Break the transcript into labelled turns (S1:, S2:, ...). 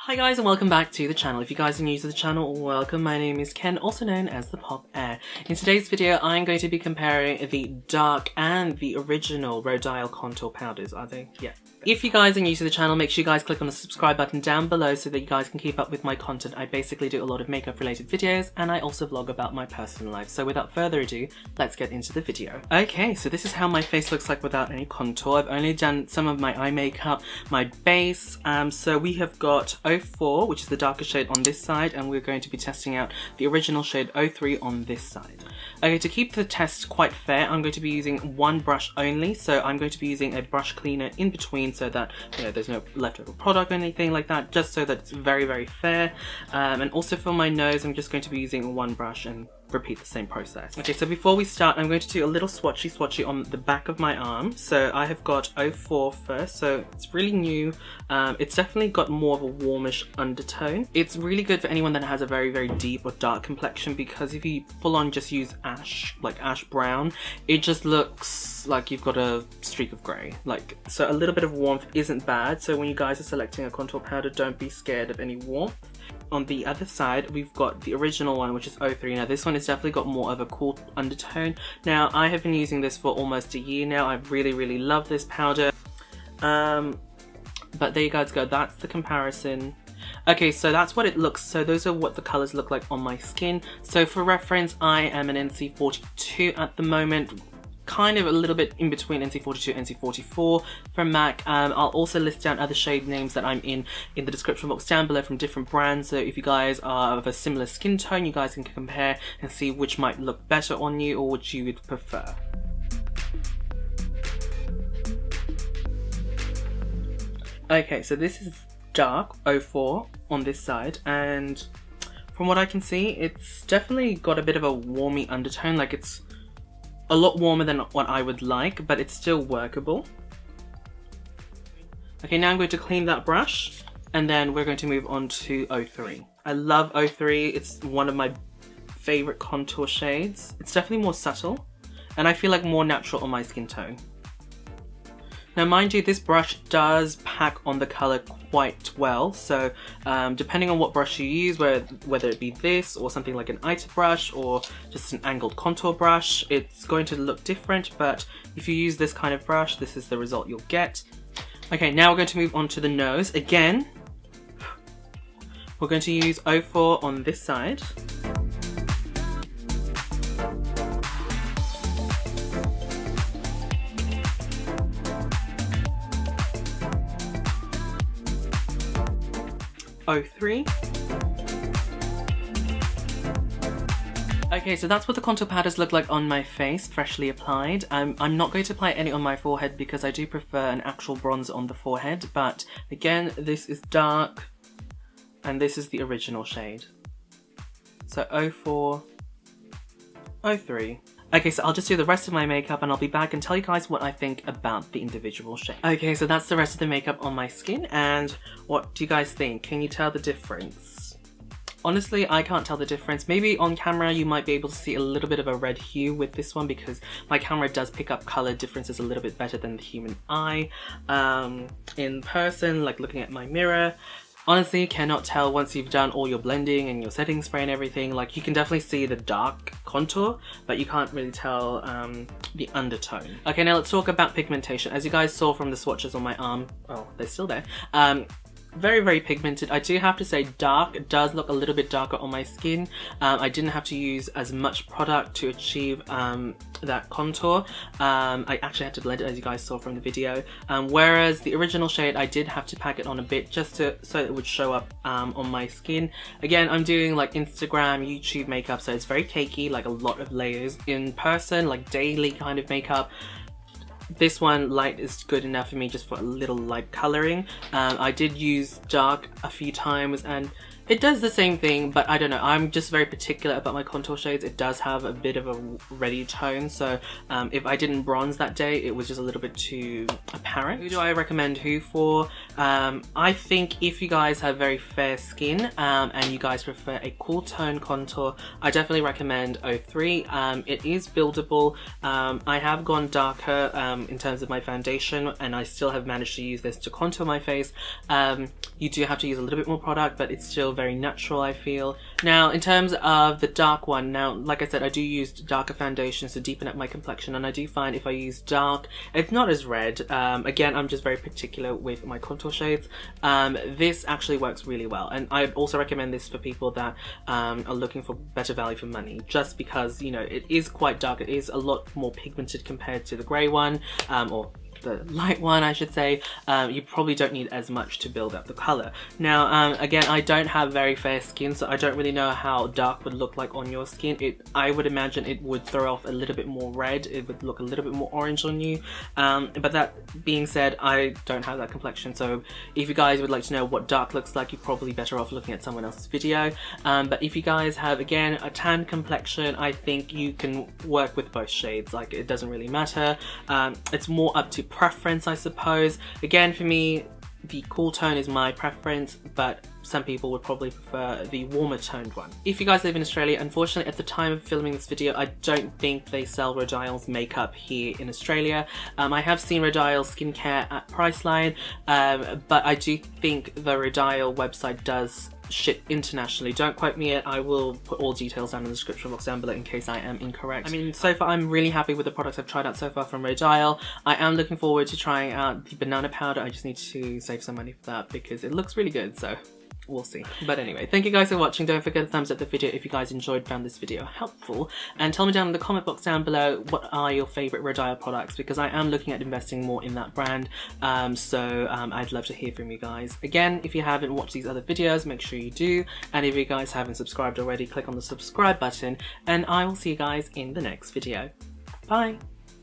S1: Hi guys and welcome back to the channel. If you guys are new to the channel, welcome. My name is Ken, also known as ThePopHeir. In today's video, I'm going to be comparing the dark and the original Rodial contour powders, are they? Yeah. If you guys are new to the channel, make sure you guys click on the subscribe button down below so that you guys can keep up with my content. I basically do a lot of makeup related videos and I also vlog about my personal life. So without further ado, let's get into the video. Okay, so this is how my face looks like without any contour. I've only done some of my eye makeup, my base. So we have got 04, which is the darker shade on this side, and we're going to be testing out the original shade 03 on this side. Okay, to keep the test quite fair, I'm going to be using one brush only. So I'm going to be using a brush cleaner in between so that, you know, there's no leftover product or anything like that, just so that it's very, very fair. And also for my nose, I'm just going to be using one brush and repeat the same process. Okay, so before we start, I'm going to do a little swatchy on the back of my arm. So I have got 04 first, so it's really new. It's definitely got more of a warmish undertone. It's really good for anyone that has a very, very deep or dark complexion, because if you full on just use ash, like ash brown, it just looks like you've got a streak of grey. Like, so a little bit of warmth isn't bad. So when you guys are selecting a contour powder, don't be scared of any warmth. On the other side, we've got the original one, which is 03. Now this one has definitely got more of a cool undertone. Now I have been using this for almost a year now. I really love this powder. But there you guys go, that's the comparison. Okay, so that's what it looks. So those are what the colors look like on my skin. So for reference, I am an NC42 at the moment. Kind of a little bit in between NC42 and NC44 from MAC. I'll also list down other shade names that I'm in the description box down below from different brands. So if you guys are of a similar skin tone, you guys can compare and see which might look better on you or which you would prefer. Okay, so this is dark 04 on this side, and from what I can see, it's definitely got a bit of a warmy undertone. Like, it's a lot warmer than what I would like, but it's still workable. Okay, now I'm going to clean that brush, and then we're going to move on to 03. I love 03. It's one of my favorite contour shades. It's definitely more subtle, and I feel like more natural on my skin tone. Now mind you, this brush does pack on the color quite well, so depending on what brush you use, whether it be this or something like an ITA brush or just an angled contour brush, it's going to look different, but if you use this kind of brush, this is the result you'll get. Okay, now we're going to move on to the nose. Again, we're going to use 04 on this side. '03. Okay, so that's what the contour powders look like on my face, freshly applied. I'm not going to apply any on my forehead because I do prefer an actual bronzer on the forehead, but again, this is dark and this is the original shade. So 04, 03. Okay, so I'll just do the rest of my makeup and I'll be back and tell you guys what I think about the individual shade. Okay, so that's the rest of the makeup on my skin, and what do you guys think? Can you tell the difference? Honestly, I can't tell the difference. Maybe on camera you might be able to see a little bit of a red hue with this one because my camera does pick up color differences a little bit better than the human eye. In person, like looking at my mirror, honestly, you cannot tell once you've done all your blending and your setting spray and everything. Like, you can definitely see the dark contour, but you can't really tell the undertone. Okay, now let's talk about pigmentation. As you guys saw from the swatches on my arm, oh, they're still there. Very pigmented. I do have to say dark does look a little bit darker on my skin. I didn't have to use as much product to achieve that contour. I actually had to blend it, as you guys saw from the video. Whereas the original shade, I did have to pack it on a bit just so it would show up on my skin. Again, I'm doing like Instagram, YouTube makeup, so it's very cakey, like a lot of layers. In person, like daily kind of makeup, this one, light is good enough for me just for a little light colouring. I did use dark a few times and It does the same thing, but I don't know, I'm just very particular about my contour shades. It does have a bit of a reddy tone, so if I didn't bronze that day, it was just a little bit too apparent. Who do I recommend who for? I think if you guys have very fair skin and you guys prefer a cool tone contour, I definitely recommend 03. It is buildable. I have gone darker in terms of my foundation, and I still have managed to use this to contour my face. You do have to use a little bit more product, but it's still very natural, I feel. Now, in terms of the dark one, now, like I said, I do use darker foundations to deepen up my complexion, and I do find if I use dark, it's not as red. Again, I'm just very particular with my contour shades. This actually works really well, and I also recommend this for people that are looking for better value for money, just because, you know, it is quite dark. It is a lot more pigmented compared to the grey one, or the light one, I should say. You probably don't need as much to build up the color. Now, again, I don't have very fair skin, so I don't really know how dark would look like on your skin. I would imagine it would throw off a little bit more red. It would look a little bit more orange on you. But that being said, I don't have that complexion, so if you guys would like to know what dark looks like, you're probably better off looking at someone else's video. But if you guys have, again, a tan complexion, I think you can work with both shades. Like, it doesn't really matter. It's more up to preference, I suppose. Again, for me, the cool tone is my preference, but some people would probably prefer the warmer toned one. If you guys live in Australia, unfortunately at the time of filming this video, I don't think they sell Rodial's makeup here in Australia. I have seen Rodial skincare at Priceline, but I do think the Rodial website does ship internationally. Don't quote me yet. I will put all details down in the description box down below in case I am incorrect. I mean, so far I'm really happy with the products I've tried out so far from Rodial. I am looking forward to trying out the banana powder. I just need to save some money for that because it looks really good, so we'll see. But anyway, thank you guys for watching. Don't forget to thumbs up the video if you guys found this video helpful, and tell me down in the comment box down below what are your favorite Rodial products, because I am looking at investing more in that brand. I'd love to hear from you guys. Again, if you haven't watched these other videos, make sure you do, and if you guys haven't subscribed already, click on the subscribe button, and I will see you guys in the next video. Bye.